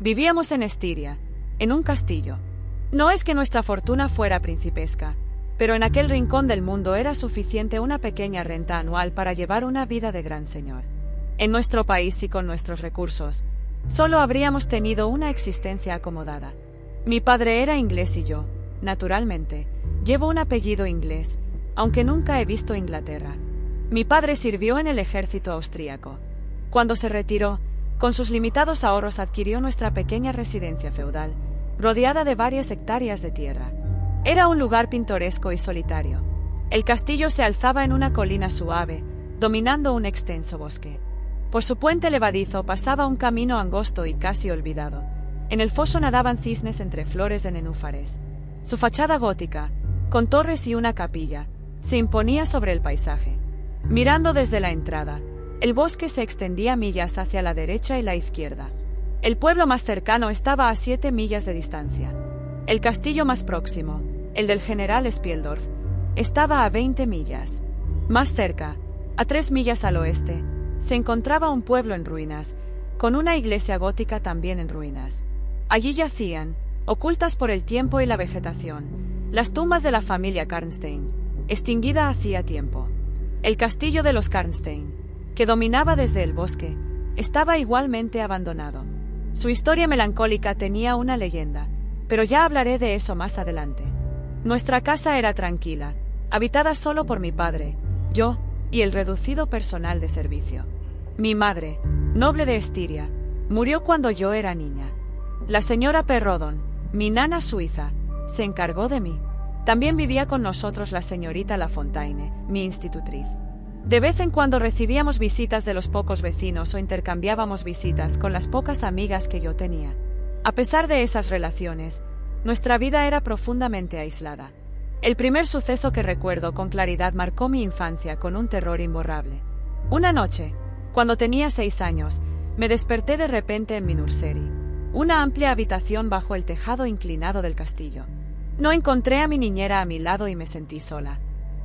Vivíamos en Estiria, en un castillo. No es que nuestra fortuna fuera principesca, pero en aquel rincón del mundo era suficiente una pequeña renta anual para llevar una vida de gran señor. En nuestro país y con nuestros recursos, solo habríamos tenido una existencia acomodada. Mi padre era inglés y yo, naturalmente, llevo un apellido inglés, aunque nunca he visto Inglaterra. Mi padre sirvió en el ejército austríaco. Cuando se retiró, con sus limitados ahorros adquirió nuestra pequeña residencia feudal, rodeada de varias hectáreas de tierra. Era un lugar pintoresco y solitario. El castillo se alzaba en una colina suave, dominando un extenso bosque. Por su puente levadizo pasaba un camino angosto y casi olvidado. En el foso nadaban cisnes entre flores de nenúfares. Su fachada gótica, con torres y una capilla, se imponía sobre el paisaje. Mirando desde la entrada, el bosque se extendía millas hacia la derecha y la izquierda. El pueblo más cercano estaba a 7 millas de distancia. El castillo más próximo, el del general Spieldorf, estaba a 20 millas. Más cerca, a 3 millas al oeste, se encontraba un pueblo en ruinas, con una iglesia gótica también en ruinas. Allí yacían, ocultas por el tiempo y la vegetación, las tumbas de la familia Karnstein, extinguida hacía tiempo. El castillo de los Karnstein, que dominaba desde el bosque, estaba igualmente abandonado. Su historia melancólica tenía una leyenda, pero ya hablaré de eso más adelante. Nuestra casa era tranquila, habitada solo por mi padre, yo y el reducido personal de servicio. Mi madre, noble de Estiria, murió cuando yo era niña. La señora Perrodon, mi nana suiza, se encargó de mí. También vivía con nosotros la señorita Lafontaine, mi institutriz. De vez en cuando recibíamos visitas de los pocos vecinos o intercambiábamos visitas con las pocas amigas que yo tenía. A pesar de esas relaciones, nuestra vida era profundamente aislada. El primer suceso que recuerdo con claridad marcó mi infancia con un terror imborrable. Una noche, cuando tenía 6 años, me desperté de repente en mi nursery, una amplia habitación bajo el tejado inclinado del castillo. No encontré a mi niñera a mi lado y me sentí sola.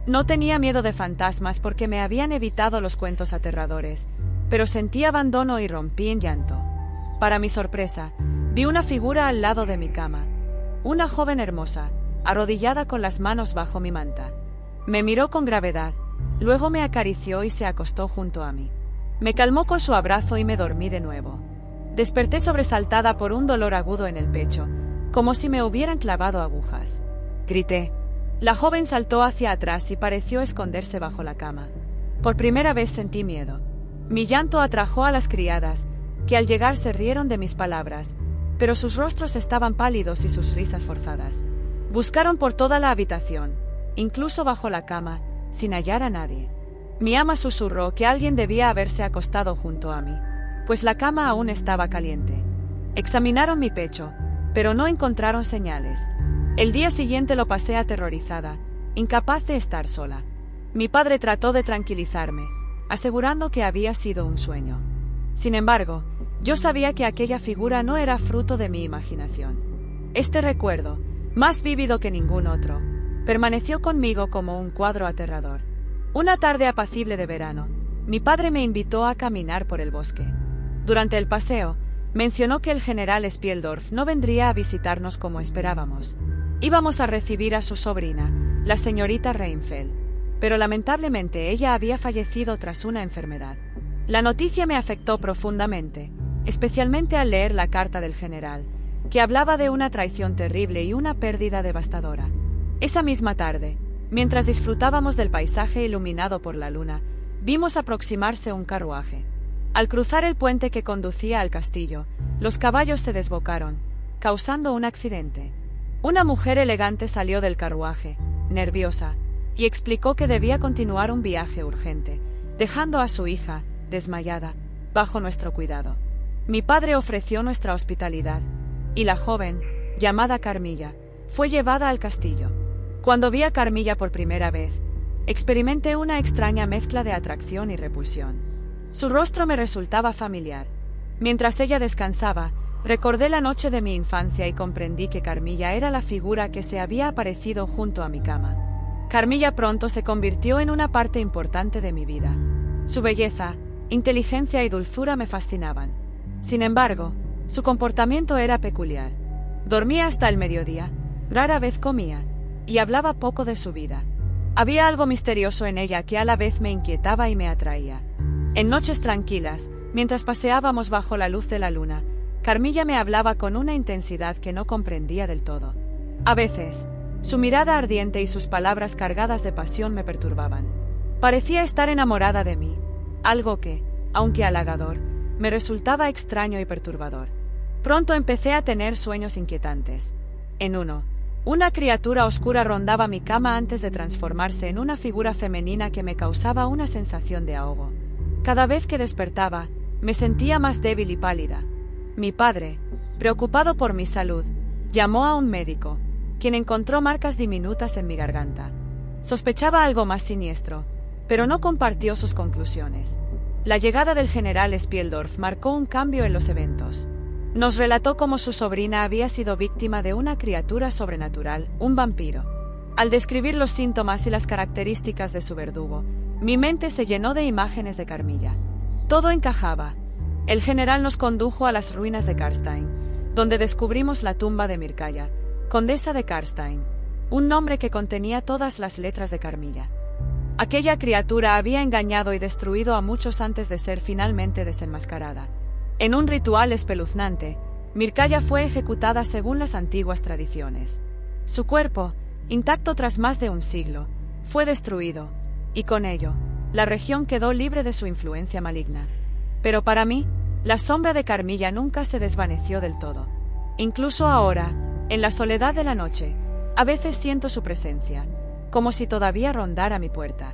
No tenía miedo de fantasmas porque me habían evitado los cuentos aterradores, pero sentí abandono y rompí en llanto. Para mi sorpresa, vi una figura al lado de mi cama, una joven hermosa, arrodillada con las manos bajo mi manta. Me miró con gravedad, luego me acarició y se acostó junto a mí. Me calmó con su abrazo y me dormí de nuevo. Desperté sobresaltada por un dolor agudo en el pecho, como si me hubieran clavado agujas. Grité. La joven saltó hacia atrás y pareció esconderse bajo la cama. Por primera vez sentí miedo. Mi llanto atrajo a las criadas, que al llegar se rieron de mis palabras, pero sus rostros estaban pálidos y sus risas forzadas. Buscaron por toda la habitación, incluso bajo la cama, sin hallar a nadie. Mi ama susurró que alguien debía haberse acostado junto a mí, pues la cama aún estaba caliente. Examinaron mi pecho, pero no encontraron señales. El día siguiente lo pasé aterrorizada, incapaz de estar sola. Mi padre trató de tranquilizarme, asegurando que había sido un sueño. Sin embargo, yo sabía que aquella figura no era fruto de mi imaginación. Este recuerdo, más vívido que ningún otro, permaneció conmigo como un cuadro aterrador. Una tarde apacible de verano, mi padre me invitó a caminar por el bosque. Durante el paseo, mencionó que el general Spieldorf no vendría a visitarnos como esperábamos. Íbamos a recibir a su sobrina, la señorita Reinfeldt, pero lamentablemente ella había fallecido tras una enfermedad. La noticia me afectó profundamente, especialmente al leer la carta del general, que hablaba de una traición terrible y una pérdida devastadora. Esa misma tarde, mientras disfrutábamos del paisaje iluminado por la luna, vimos aproximarse un carruaje. Al cruzar el puente que conducía al castillo, los caballos se desbocaron, causando un accidente. Una mujer elegante salió del carruaje, nerviosa, y explicó que debía continuar un viaje urgente, dejando a su hija, desmayada, bajo nuestro cuidado. Mi padre ofreció nuestra hospitalidad, y la joven, llamada Carmilla, fue llevada al castillo. Cuando vi a Carmilla por primera vez, experimenté una extraña mezcla de atracción y repulsión. Su rostro me resultaba familiar. Mientras ella descansaba, recordé la noche de mi infancia y comprendí que Carmilla era la figura que se había aparecido junto a mi cama. Carmilla pronto se convirtió en una parte importante de mi vida. Su belleza, inteligencia y dulzura me fascinaban. Sin embargo, Su comportamiento era peculiar. Dormía hasta el mediodía, rara vez comía, y hablaba poco de su vida. Había algo misterioso en ella que a la vez me inquietaba y me atraía. En noches tranquilas, mientras paseábamos bajo la luz de la luna, Carmilla me hablaba con una intensidad que no comprendía del todo. A veces, su mirada ardiente y sus palabras cargadas de pasión me perturbaban. Parecía estar enamorada de mí, algo que, aunque halagador, me resultaba extraño y perturbador. Pronto empecé a tener sueños inquietantes. En uno, una criatura oscura rondaba mi cama antes de transformarse en una figura femenina que me causaba una sensación de ahogo. Cada vez que despertaba, me sentía más débil y pálida. Mi padre, preocupado por mi salud, llamó a un médico, quien encontró marcas diminutas en mi garganta. Sospechaba algo más siniestro, pero no compartió sus conclusiones. La llegada del general Spieldorf marcó un cambio en los eventos. Nos relató cómo su sobrina había sido víctima de una criatura sobrenatural, un vampiro. Al describir los síntomas y las características de su verdugo, mi mente se llenó de imágenes de Carmilla. Todo encajaba. El general nos condujo a las ruinas de Karstein, donde descubrimos la tumba de Mircalla, condesa de Karstein, un nombre que contenía todas las letras de Carmilla. Aquella criatura había engañado y destruido a muchos antes de ser finalmente desenmascarada. En un ritual espeluznante, Mircalla fue ejecutada según las antiguas tradiciones. Su cuerpo, intacto tras más de un siglo, fue destruido, y con ello, la región quedó libre de su influencia maligna. Pero para mí, la sombra de Carmilla nunca se desvaneció del todo. Incluso ahora, en la soledad de la noche, a veces siento su presencia, como si todavía rondara mi puerta.